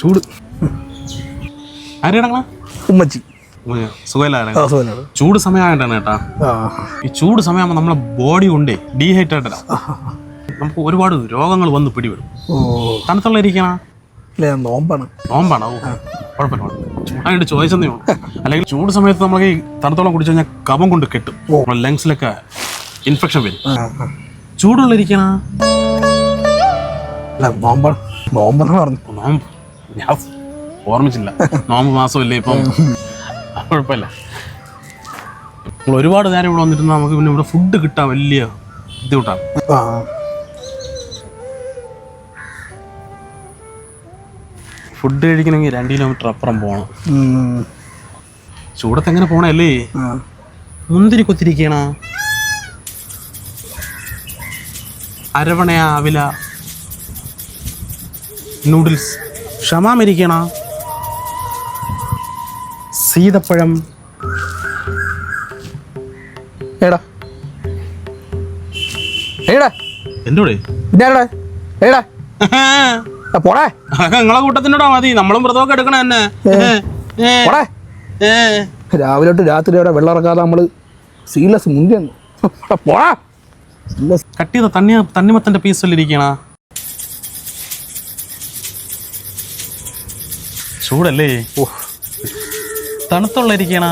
ചൂട്. ആരെയാണ ഉമ്മച്ചി. സുഖമില്ലായിരുന്നു. ചൂട് സമയമായിട്ടാണ് കേട്ടാ. ഈ ചൂട് സമയമാകുമ്പോൾ നമ്മളെ ബോഡി കൊണ്ടേ ഡീഹൈഡ്രേറ്റഡ് ആവും. നമുക്ക് ഒരുപാട് രോഗങ്ങൾ വന്ന് പിടിപെടും. തണുത്തുള്ള ഇരിക്കണ നോമ്പാണ്. നോമ്പാണോ? കുഴപ്പമില്ല, ചൂടായിട്ട് ചോദിച്ചെന്നേ ഉള്ളൂ. അല്ലെങ്കിൽ ചൂട് സമയത്ത് നമുക്ക് ഈ തണുത്തോളം കുടിച്ചു കഴിഞ്ഞാൽ കഫം കൊണ്ട് കെട്ടും, ലങ്സിലൊക്കെ ഇൻഫെക്ഷൻ വരും. ചൂടുള്ള ഇരിക്കണ നോമ്പാണ്. നോമ്പെന്ന് പറഞ്ഞു. നോമ്പ് ഞാൻ ഓർമ്മിച്ചില്ല. നോമ്പ് മാസമല്ലേ ഇപ്പം. കുഴപ്പമില്ല. നമ്മൾ ഒരുപാട് നേരം ഇവിടെ വന്നിരുന്നാൽ നമുക്ക് പിന്നെ ഇവിടെ ഫുഡ് കിട്ടാൻ വലിയ ബുദ്ധിമുട്ടാണ്. ഫുഡ് കഴിക്കണമെങ്കിൽ 2 കിലോമീറ്റർ അപ്പുറം പോകണം. ചൂടത്ത് എങ്ങനെ പോണല്ലേ? മുന്തിരി കൊത്തിരിക്കണ, അരവണയ, അവില, നൂഡിൽസ്, ഷമാം ഇരിക്കണ, സീതപ്പഴം. ഏടാ ഏടാ എന്തോടെ ഏടാ പോടേ. നിങ്ങളെ കൂട്ടത്തിനോടാ മതി, നമ്മളും വ്രതമൊക്കെ എടുക്കണ തന്നെ. രാവിലെ തൊട്ട് രാത്രി വരെ വെള്ളം ഇറക്കാതെ നമ്മള് സീലസ് മുന്തിയാണ്. പോടാ. കട്ട് ചെയ്ത തണ്ണിമത്തന്റെ പീസല്ലിരിക്കണ. ചൂടല്ലേ? തണുത്തുള്ള ഇരിക്കണ.